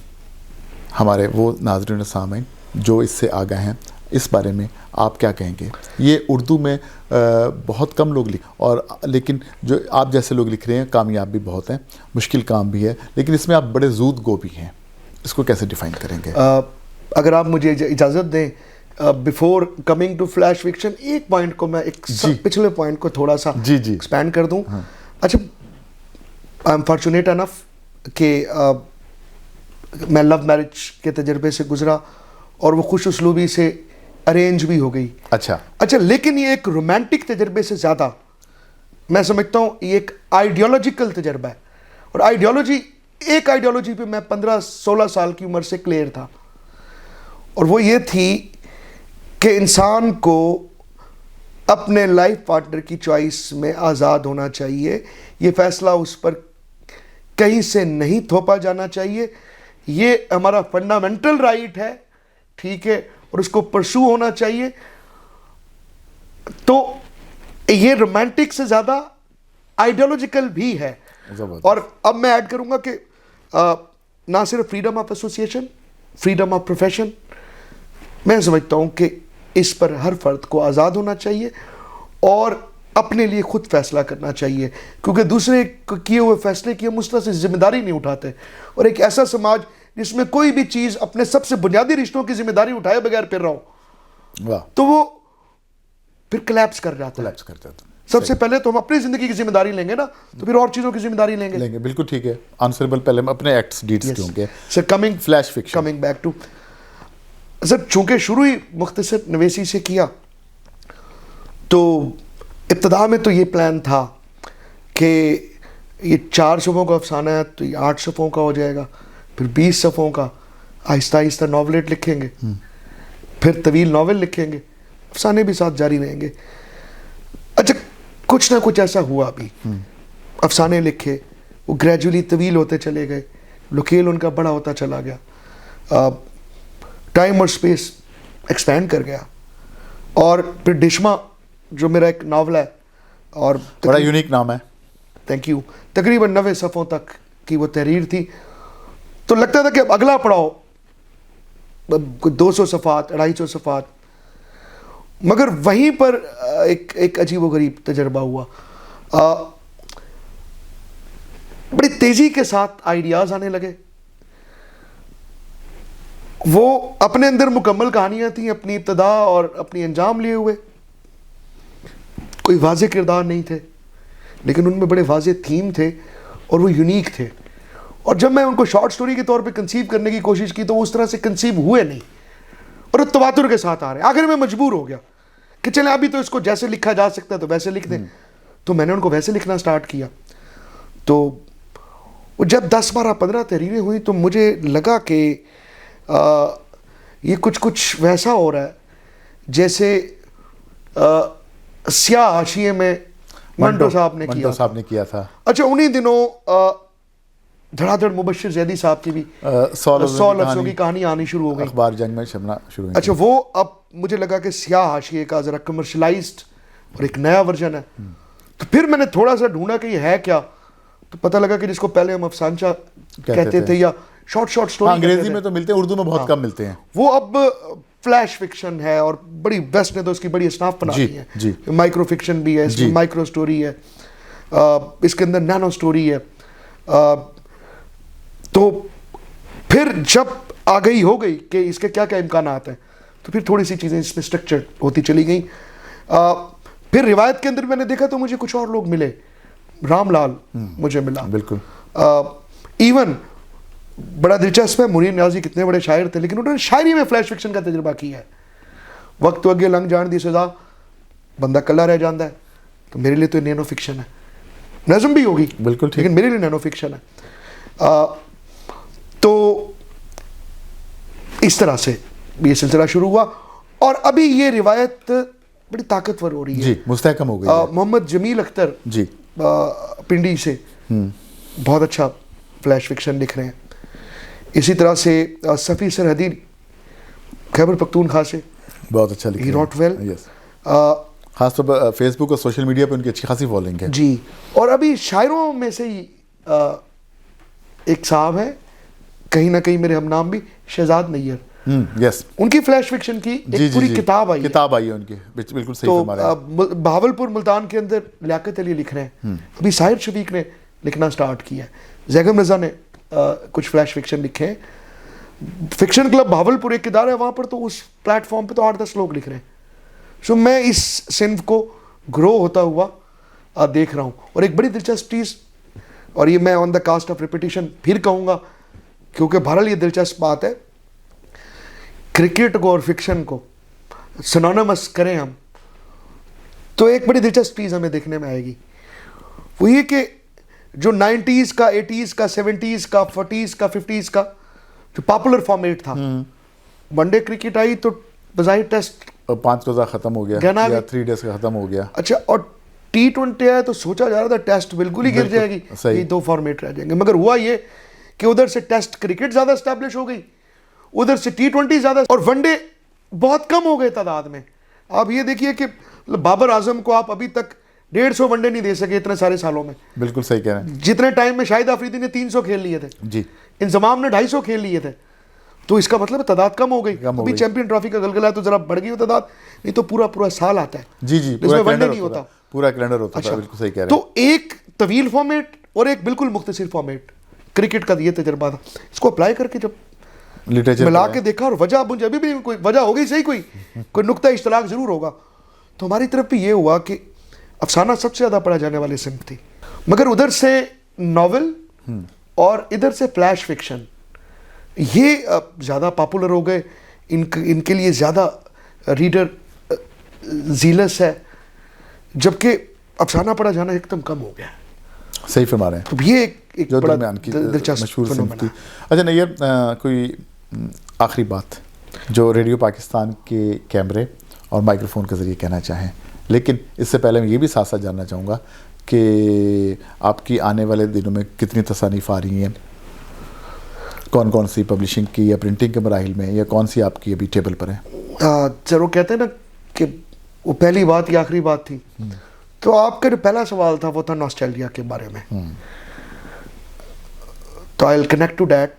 हमारे वो नाज़रीन सामीन जो इससे आगे हैं, इस बारे में आप क्या कहेंगे? ये उर्दू में बहुत कम लोग और लेकिन जो आप जैसे लोग लिख रहे हैं, कामयाब भी बहुत हैं, मुश्किल काम भी है, लेकिन इसमें आप बड़े जूद गो भी हैं। इसको कैसे डिफाइन करेंगे? अगर आप मुझे इजाज़त दें, before coming to flash fiction, एक पॉइंट को मैं पिछले पॉइंट को थोड़ा सा एक्सपैंड कर दूं। अच्छा, आई एम फॉर्चुनेट अनफ कि मैं लव मैरिज के तजर्बे से गुजरा और वो खुश उसलूबी से अरेंज भी हो गई। अच्छा, लेकिन ये एक रोमांटिक तजर्बे से ज़्यादा मैं समझता हूँ ये एक आइडियोलॉजिकल तजर्बा है। और आइडियोलॉजी पे मैं 15-16 साल की उम्र से क्लियर था, और वो ये थी कि इंसान को अपने लाइफ पार्टनर की चॉइस में आज़ाद होना चाहिए। ये फैसला उस पर कहीं से नहीं थोपा जाना चाहिए। ये हमारा फंडामेंटल राइट है, ठीक है, और उसको परसू होना चाहिए। तो ये रोमांटिक से ज़्यादा आइडियोलॉजिकल भी है। और अब मैं ऐड करूंगा कि ना सिर्फ freedom of association, freedom of profession, मैं समझता हूं कि इस पर हर फर्द को आज़ाद होना चाहिए और अपने लिए खुद फैसला करना चाहिए, क्योंकि दूसरे किए हुए फैसले की हम उस तरह से जिम्मेदारी नहीं उठाते। और एक ऐसा समाज जिसमें कोई भी चीज़ अपने सबसे बुनियादी रिश्तों की जिम्मेदारी उठाए बगैर फिर रहा हो, तो वो फिर कोलैप्स कर जाता है। सबसे पहले तो हम अपनी जिंदगी की जिम्मेदारी लेंगे ना, तो फिर और चीजों की जिम्मेदारी लेंगे। बिल्कुल ठीक है। आंसरेबल पहले हम अपने एक्ट्स डीड्स के होंगे। Sir coming back to sir, चूंकि शुरू ही मुख्तसर नवेसी से किया, तो इब्तदा में तो ये प्लान था कि ये 4 सफ़ों का अफसाना है तो ये 8 सफ़ों का हो जाएगा, फिर 20 सफ़ों का, आहिस्ता आहिस्ता नॉवलेट लिखेंगे, फिर तवील नावल लिखेंगे, अफसाने भी साथ जारी रहेंगे। अच्छा, कुछ ना कुछ ऐसा हुआ भी, अफसाने लिखे, वो ग्रेजुअली तवील होते चले गए, लोकेल उनका बड़ा होता चला गया, टाइम और स्पेस एक्सपैंड कर गया। और फिर डिशमा जो मेरा एक नावल है, और बड़ा यूनिक नाम है, थैंक यू, तकरीबन 90 सफ़ों तक की वो तहरीर थी। तो लगता था कि अब अगला पड़ाव 200 सफ़ात, 250 सफ़ात, मगर वहीं पर एक अजीब व गरीब तजर्बा हुआ। बड़ी तेज़ी के साथ आइडियाज़ आने लगे। वो अपने अंदर मुकम्मल कहानियाँ थी, अपनी इब्तदा और अपनी अंजाम लिए हुए, कोई वाज़े किरदार नहीं थे, लेकिन उनमें बड़े वाज़े थीम थे और वो यूनिक थे। और जब मैं उनको शॉर्ट स्टोरी के तौर पे कंसीव करने की कोशिश की तो वो उस तरह से कंसीव हुए नहीं, और तवातुर के साथ आ रहे हैं। आखिर में मजबूर हो गया कि चले अभी तो इसको जैसे लिखा जा सकता है तो वैसे लिख दें। तो मैंने उनको वैसे लिखना स्टार्ट किया। तो जब 10, 12, 15 तहरीरें हुई तो मुझे लगा कि ये कुछ वैसा हो रहा है जैसे स्याह हाशिए में मंटो साहब ने किया था। अच्छा, उन्हीं दिनों धड़ाधड़ मुबश्शिर ज़ैदी साहब की भी 100 लफ्ज़ों की कहानी आनी शुरू हो गई, अखबार जंग में छपना शुरू हुई। अच्छा, वो अब मुझे लगा कि स्याह हाशिए का ज़रा कमर्शलाइज्ड और एक नया वर्जन है। तो फिर मैंने थोड़ा सा ढूंढा कि ये है क्या, तो पता लगा कि जिसको पहले हम अफसानचा कहते थे या शॉर्ट स्टोरी, अंग्रेजी में तो मिलते हैं, उर्दू में बहुत कम मिलते हैं, वो अब फ्लैश फिक्शन है। और बड़ी वेस्ट ने तो इसकी बड़ी असनाफ बना दी है। माइक्रो फिक्शन भी है, इसमें माइक्रो स्टोरी है, इसके अंदर नैनो स्टोरी है। तो फिर जब हो गई कि इसके क्या क्या इम्कानात हैं, तो फिर थोड़ी सी चीज़ें इसमें स्ट्रक्चर होती चली गई। फिर रिवायत के अंदर मैंने देखा तो मुझे कुछ और लोग मिले, रामलाल मुझे मिला, बिल्कुल। इवन बड़ा दिलचस्प है, मुनीर न्याजी कितने बड़े शायर थे, लेकिन उन्होंने शायरी में फ्लैश फिक्शन का तजुर्बा किया है। वक्त तो अगे लंघ जान दी सजा, बंदा कला रह जाता है, तो मेरे लिए तो नैनो फिक्शन है। नज़म भी होगी बिल्कुल, लेकिन मेरे लिए नैनो फिक्शन है। तो इस तरह से ये सिलसिला शुरू हुआ और अभी ये रिवायत बड़ी ताकतवर हो रही है, जी, मुस्तहकम हो गई है। मोहम्मद जमील अख्तर जी पिंडी से बहुत अच्छा फ्लैश फिक्शन लिख रहे हैं। इसी तरह से सफ़ी सरहदी खैबर पख्तूनख्वा से बहुत अच्छा लिख रहे हैं, ही रॉट वेल। यस, खासतौर पर फेसबुक और सोशल मीडिया पे उनकी अच्छी खासी फॉलोइंग है जी। और अभी शायरों में से ही एक साहब है, कहीं ना कहीं मेरे हम नाम भी, शहजाद नैयर, यस, उनकी फ्लैश फिक्शन की एक पूरी किताब आई है उनकी, बिल्कुल सही तो फरमा रहे हैं। बहावलपुर मुल्तान के अंदर लियाकत अली लिख रहे हैं, अभी साहिर शफीक ने लिखना स्टार्ट किया है, जैगम रजा ने कुछ फ्लैश फिक्शन लिखे हैं। फिक्शन क्लब बहावलपुर एक इदारा है, वहाँ पर तो उस प्लेटफॉर्म पे तो 8-10 लोग लिख रहे हैं। सो मैं इस सिंफ को ग्रो होता हुआ देख रहा हूँ। और एक बड़ी दिलचस्प चीज़, और ये मैं on the cost of repetition फिर कहूँगा क्योंकि बहरहाल ये दिलचस्प बात है, क्रिकेट को और फिक्शन को सिनोनिमस करें हम तो एक बड़ी दिलचस्प चीज़ हमें देखने में आएगी, वो ये कि जो 90s का, 80s का, 70s का, 40s का, 50s का जो पॉपुलर फॉर्मेट था, वनडे क्रिकेट आई तो बजाय टेस्ट 5 रोज़ा ख़त्म हो गया गना या गई। 3 डेज का ख़त्म हो गया। अच्छा, और T20 आया तो सोचा जा रहा था टेस्ट बिल्कुल ही गिर बिल्कुल, जाएगी, सही। ये 2 फॉर्मेट रह जाएंगे, मगर हुआ ये कि उधर से टेस्ट क्रिकेट ज्यादा स्टैब्लिश हो गई, उधर से T20 ज्यादा, और वनडे बहुत कम हो गए तादाद में। आप ये देखिए कि बाबर आजम को आप अभी तक 150 वनडे नहीं दे सके इतने सारे सालों में। बिल्कुल सही कह रहे हैं जितने टाइम में शाहिद अफरीदी ने 300 खेल लिए थे, जी। इंजमाम ने 250 खेल लिए थे, तो इसका मतलब तादाद कम हो गई। कम हो अभी गई। चैंपियन ट्रॉफी का गलगला है तो जरा बढ़ गई हो तादाद, नहीं तो पूरा पूरा साल आता है जी जी, जिसमें पूरा वनडे कैलेंडर नहीं होता। पूरा कैलेंडर होता था, बिल्कुल सही कह रहे हैं। तो एक तवील फॉर्मेट और एक बिल्कुल मुख्तसर फॉर्मेट, क्रिकेट का ये तजर्बा था। इसको अप्लाई करके जब लिटरेचर मिला के देखा, और वजह मुझे अभी भी कोई वजह हो गई सही, कोई नुक्ता इश्तराक जरूर होगा, तो हमारी तरफ भी ये हुआ कि अफसाना सबसे ज़्यादा पढ़ा जाने वाली सिंफ थी, मगर उधर से नॉवेल और इधर से फ्लैश फिक्शन ये ज़्यादा पॉपुलर हो गए। इनके लिए ज़्यादा रीडर जीलस है, जबकि अफसाना पढ़ा जाना एकदम कम हो गया है। सही फरमा रहे हैं। तो ये एक जो बड़ा दरमियान की दिलचस्प मशहूर सिंफ phenomenon थी। है। अच्छा नैयर, कोई आखिरी बात जो रेडियो पाकिस्तान के कैमरे और माइक्रोफोन के ज़रिए कहना चाहें, लेकिन इससे पहले मैं ये भी साथ साथ जानना चाहूँगा कि आपकी आने वाले दिनों में कितनी तसानीफ़ आ रही हैं, कौन कौन सी पब्लिशिंग की या प्रिंटिंग के मराहिल में, या कौन सी आपकी अभी टेबल पर है? जब वो कहते हैं ना कि वो पहली बात या आखिरी बात थी, तो आपका जो पहला सवाल था वो था नॉस्टैल्जिया के बारे में। तो I will connect to that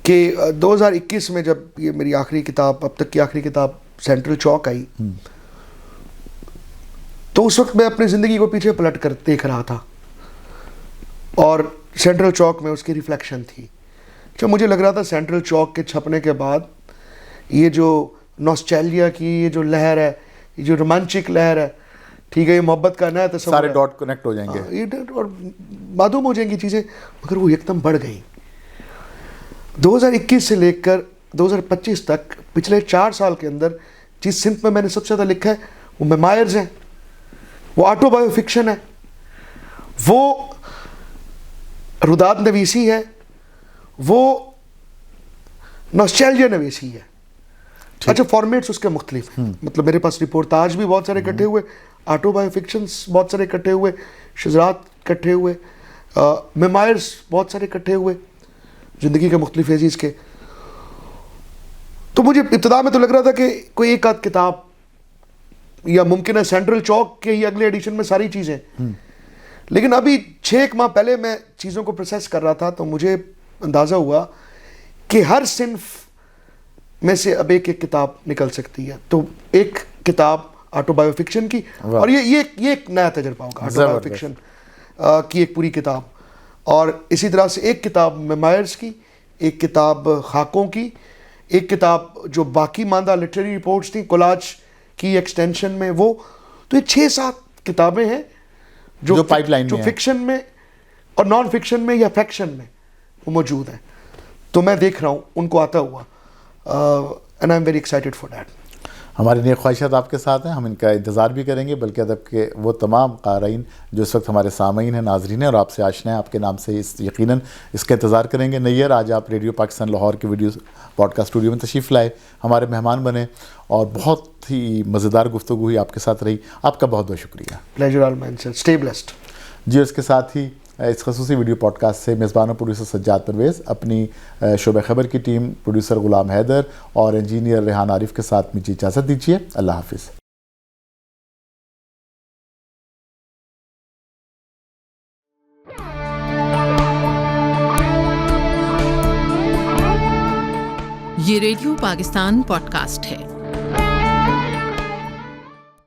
कि 2021 में जब ये मेरी आखिरी किताब, अब तक की आखिरी किताब सेंट्रल चौक आई, तो उस वक्त मैं अपनी ज़िंदगी को पीछे पलट कर देख रहा था, और सेंट्रल चौक में उसकी रिफ्लेक्शन थी। जो मुझे लग रहा था सेंट्रल चौक के छपने के बाद ये जो नॉस्टैल्जिया की ये जो लहर है, ये जो रोमांचिक लहर है, ठीक है, ये मोहब्बत का नया तस्वीर, सारे डॉट कनेक्ट हो जाएंगे। ये और मालूम हो जाएंगी चीज़ें, मगर वो एकदम बढ़ गई। 2021 से लेकर 2025 तक पिछले 4 साल के अंदर जिस सिंफ में मैंने सबसे ज़्यादा लिखा है वो मेमायर्स हैं, वो ऑटोबायोफिक्शन है, वो रुदाद नवीसी है, वो नॉस्टैल्जिया नवीसी है। अच्छा, फॉर्मेट्स उसके मुख्तलिफ हैं, मतलब मेरे पास रिपोर्टाज भी बहुत सारे इकट्ठे हुए, ऑटोबायोफिक्शंस बहुत सारे इकट्ठे हुए, शजरात इकट्ठे हुए, मेमायर्स बहुत सारे इकट्ठे हुए ज़िंदगी के मुख्तलिफ फेजेस के। तो मुझे इब्तिदा में तो लग रहा था कि कोई एक आध किताब, या मुमकिन है सेंट्रल चौक के ही अगले एडिशन में सारी चीज़ें, लेकिन अभी 6 माह पहले मैं चीज़ों को प्रोसेस कर रहा था, तो मुझे अंदाज़ा हुआ कि हर सिंफ में से अब एक किताब निकल सकती है। तो एक किताब ऑटोबायोफिक्शन की, और ये एक नया तजर्बा होगा ऑटोबायोफिक्शन की एक पूरी किताब, और इसी तरह से एक किताब मेमायर्स की, एक किताब खाकों की, एक किताब जो बाकी मांदा लिटरेरी रिपोर्ट्स थी कोलाज की एक्सटेंशन में, वो तो ये 6-7 किताबें हैं जो पाइपलाइन में जो फिक्शन में और नॉन फिक्शन में या फैक्शन में वो मौजूद हैं। तो मैं देख रहा हूँ उनको आता हुआ, and I am very excited for that. हमारी नई ख्वाहिशात आपके साथ हैं, हम इनका इंतज़ार भी करेंगे, बल्कि अदब के वो तमाम क़ारीन जो इस वक्त हमारे सामीन हैं, नाजरीन हैं और आपसे आशना है आपके नाम से, इस यकीनन इसका इंतज़ार करेंगे। नैयर, आज आप रेडियो पाकिस्तान लाहौर के वीडियो पॉडकास्ट स्टूडियो में तशरीफ़ लाए, हमारे मेहमान बने, और बहुत ही मज़ेदार गुफ्तगू हुई, आपके साथ रही। आपका बहुत बहुत शुक्रिया। Pleasure all mine sir, stay blessed. जी, इसके साथ ही इस खसूसी वीडियो पॉडकास्ट से मेज़बान और प्रोड्यूसर सज्जाद परवेज़, अपनी शोबे खबर की टीम, प्रोड्यूसर ग़ुलाम हैदर और इंजीनियर रेहान आरिफ के साथ मुझे इजाज़त दीजिए। अल्लाह हाफिज़। ये रेडियो पाकिस्तान पॉडकास्ट है।